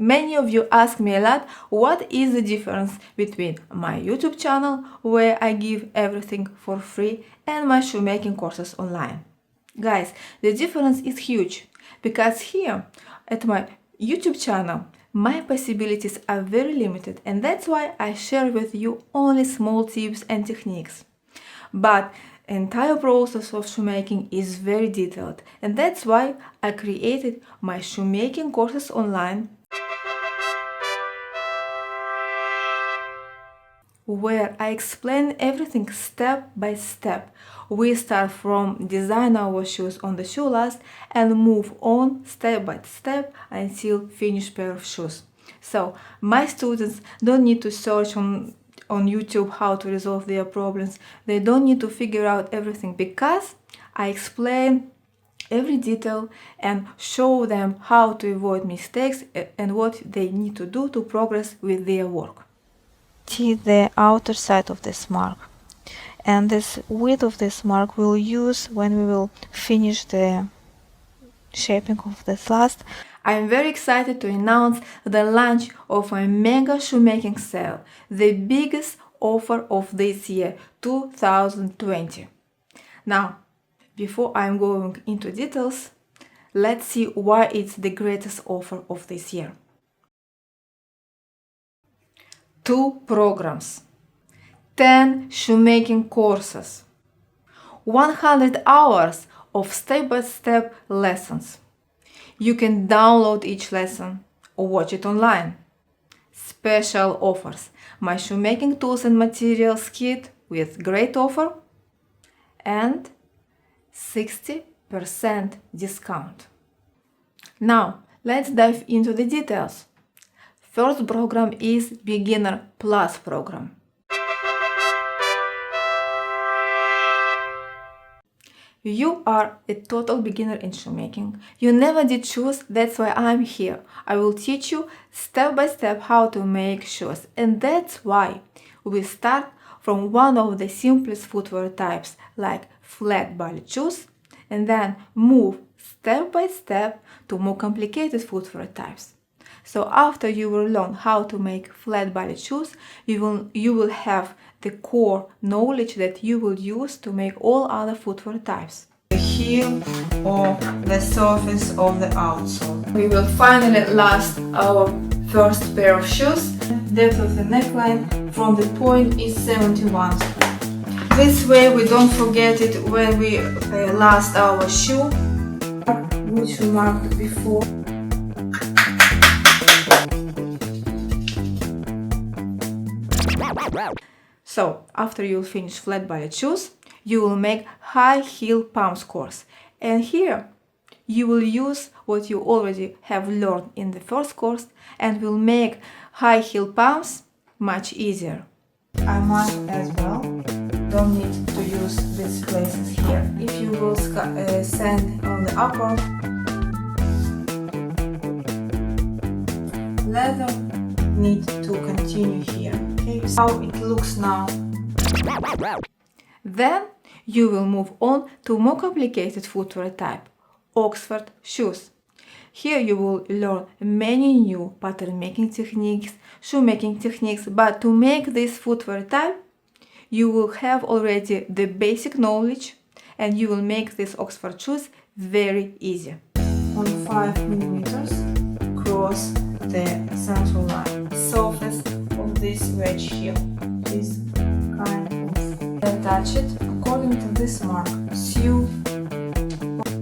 Many of you ask me a lot what is the difference between my YouTube channel, where I give everything for free, and my shoemaking courses online. Guys, the difference is huge, because here at my YouTube channel my possibilities are very limited, and that's why I share with you only small tips and techniques. But entire process of shoemaking is very detailed, and that's why I created my shoemaking courses online, where I explain everything step by step. We start from design our shoes on the shoe last and move on step by step until finished pair of shoes. So my students don't need to search on YouTube how to resolve their problems. They don't need to figure out everything, because I explain every detail and show them how to avoid mistakes and what they need to do to progress with their work. See the outer side of this mark, and this width of this mark we'll use when we will finish the shaping of this last. I'm very excited to announce the launch of a mega shoemaking sale, the biggest offer of this year, 2020. Now, before I'm going into details, let's see why it's the greatest offer of this year. 2 programs, 10 shoemaking courses, 100 hours of step-by-step lessons. You can download each lesson or watch it online. Special offers, my shoemaking tools and materials kit with great offer and 60% discount. Now, let's dive into the details. First program is Beginner Plus program. You are a total beginner in shoemaking. You never did shoes, that's why I'm here. I will teach you step by step how to make shoes, and that's why we start from one of the simplest footwear types like flat ballet shoes, and then move step by step to more complicated footwear types. So after you will learn how to make flat ballet shoes, you will have the core knowledge that you will use to make all other footwear types. The heel or the surface of the outsole. We will finally last our first pair of shoes. Depth of the neckline from the point is 71. This way we don't forget it when we last our shoe, which we marked before. So, after you'll finish flat ballet shoes, you will make high heel palms course. And here, you will use what you already have learned in the first course and will make high heel palms much easier. I mark as well. Don't need to use these places here. If you will sand on the upper, leather need to continue here. Okay, how it looks now. Then you will move on to more complicated footwear type, Oxford shoes. Here you will learn many new pattern making techniques, shoemaking techniques, but to make this footwear type, you will have already the basic knowledge and you will make these Oxford shoes very easy. On 5 mm, cross the central line. Surface of this wedge heel is kind of attach it according to this mark. Sew,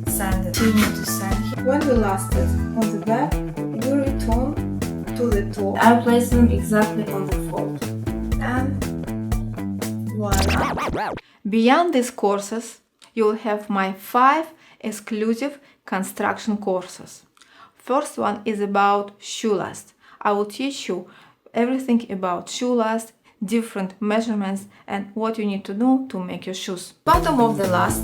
sand it, continue to sand here. When we last it on the back, we return to the top. I place them exactly on the fold. And voila! Beyond these courses, you will have my 5 exclusive construction courses. First one is about shoe last. I will teach you everything about shoe last, different measurements, and what you need to know to make your shoes. Bottom of the last,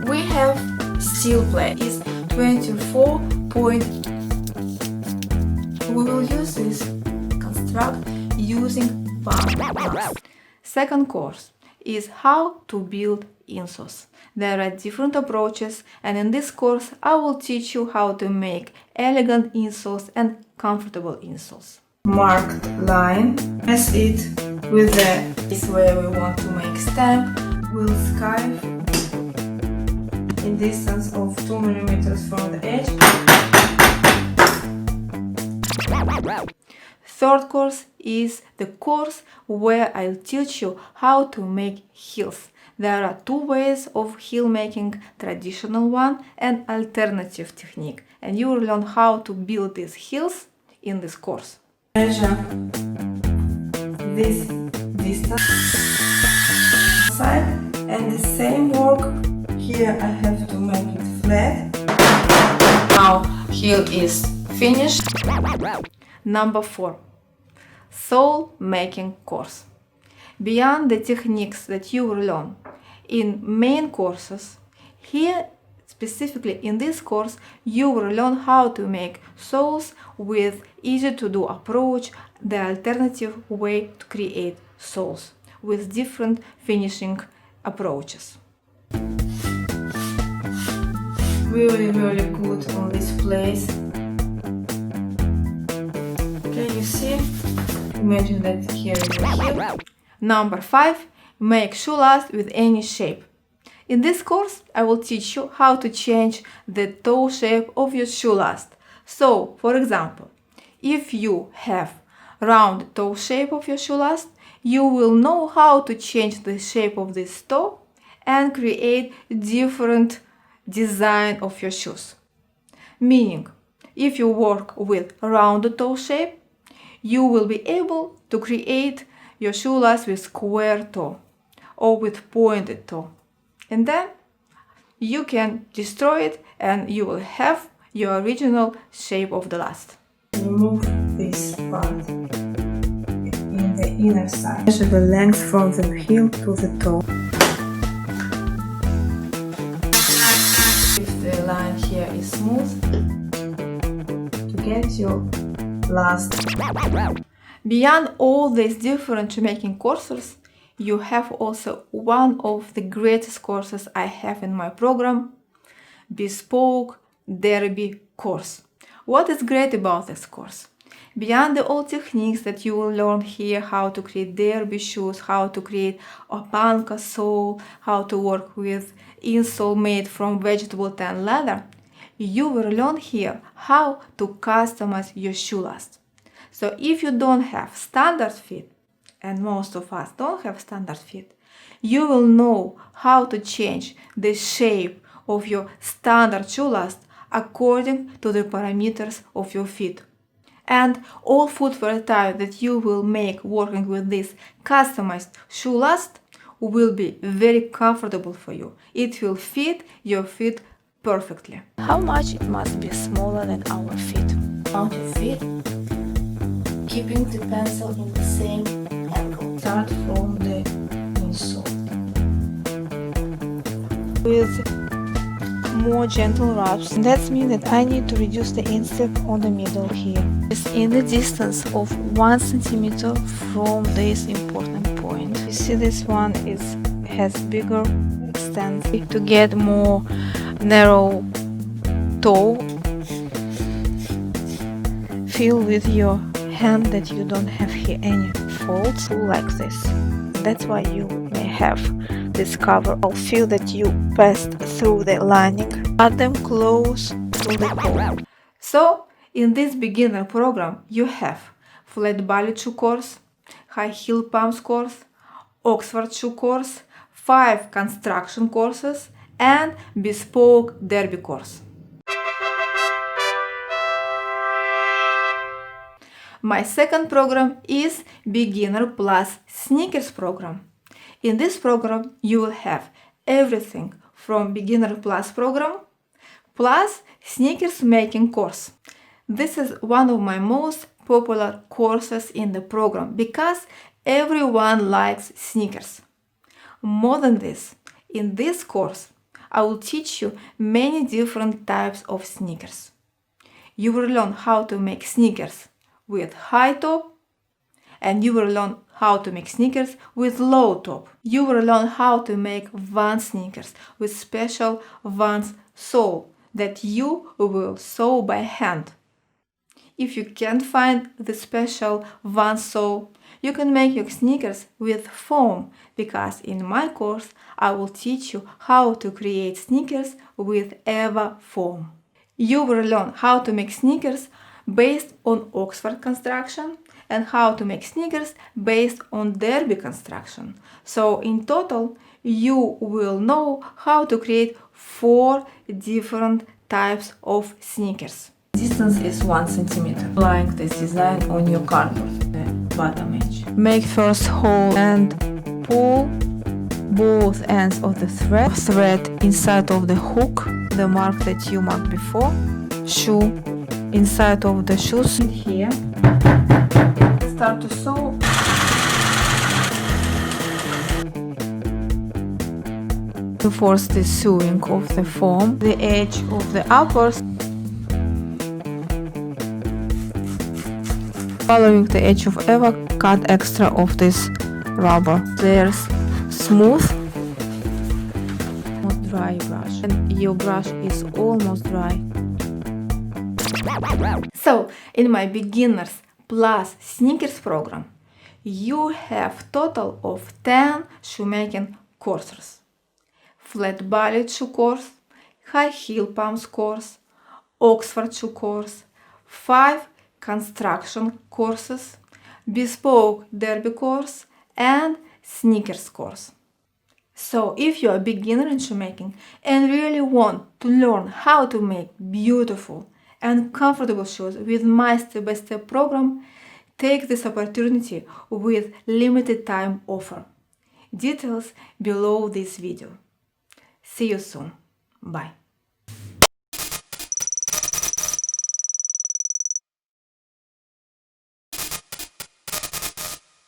we have steel plate. Is 24 point. We will use this construct using palm. Second course is how to build insoles. There are different approaches, and in this course I will teach you how to make elegant insoles and comfortable insoles. Marked line, press it with this where we want to make stamp. We'll skive in distance of 2 mm from the edge. Third course is the course where I'll teach you how to make heels. There are two ways of heel making, traditional one and alternative technique, and you will learn how to build these heels in this course. Measure this distance side, and the same work here. I have to make it flat. Now heel is finished. Number 4. Sole making course. Beyond the techniques that you will learn in main courses, here specifically in this course you will learn how to make soles with easy to do approach, the alternative way to create soles with different finishing approaches. Really good on this place. Can you see? Imagine that here is the heel. Number 5. Make shoe last with any shape. In this course, I will teach you how to change the toe shape of your shoe last. So, for example, if you have round toe shape of your shoe last, you will know how to change the shape of this toe and create different design of your shoes. Meaning, if you work with round toe shape, you will be able to create your shoe last with square toe or with pointed toe. And then you can destroy it and you will have your original shape of the last. Remove this part in the inner side. Measure the length from the heel to the toe. If the line here is smooth, to get your last. Beyond all these different shoemaking courses, you have also one of the greatest courses I have in my program, Bespoke Derby course. What is great about this course? Beyond the old techniques that you will learn here, how to create derby shoes, how to create a panka sole, how to work with insole made from vegetable tan leather, you will learn here how to customize your shoe last. So if you don't have standard fit, and most of us don't have standard fit, you will know how to change the shape of your standard shoe last according to the parameters of your feet. And all footwear type that you will make working with this customized shoe last will be very comfortable for you. It will fit your feet perfectly. How much it must be smaller than our feet? Mount your feet, keeping the pencil in the same angle. Start from the insole. With more gentle rubs. That means that I need to reduce the instep on the middle here. It's in the distance of 1 centimeter from this important point. You see this one has bigger extent to get more narrow toe. Feel with your hand that you don't have here any folds like this. That's why you may have this cover. I'll feel that you passed through the lining. Cut them close to the hole. So, in this beginner program, you have flat ballet shoe course, high heel pumps course, Oxford shoe course, 5 construction courses, and bespoke derby course. My second program is Beginner Plus Sneakers program. In this program, you will have everything from Beginner Plus program plus sneakers making course. This is one of my most popular courses in the program because everyone likes sneakers. More than this, in this course, I will teach you many different types of sneakers. You will learn how to make sneakers with high top and you will learn how to make sneakers with low top. You will learn how to make Vans sneakers with special Vans sole that you will sew by hand. If you can't find the special Vans sole, you can make your sneakers with foam, because in my course I will teach you how to create sneakers with EVA foam. You will learn how to make sneakers based on Oxford construction and how to make sneakers based on Derby construction. So in total, you will know how to create 4 different types of sneakers. Distance is 1 centimeter. Applying this design on your cardboard, the bottom edge. Make first hole and pull both ends of the thread inside of the hook, the mark that you marked before. Shoe inside of the shoes here. Start to sew. To force the sewing of the foam, the edge of the uppers. Following the edge of EVA, cut extra of this rubber. There's smooth, almost dry brush, and your brush is almost dry. So, in my beginners plus sneakers program, you have total of 10 shoemaking courses: flat ballet shoe course, high heel pumps course, Oxford shoe course, 5 construction courses, bespoke derby course, and sneakers course. So if you are a beginner in shoemaking and really want to learn how to make beautiful and comfortable shoes with my step-by-step program, take this opportunity with limited time offer. Details below this video. See you soon. Bye.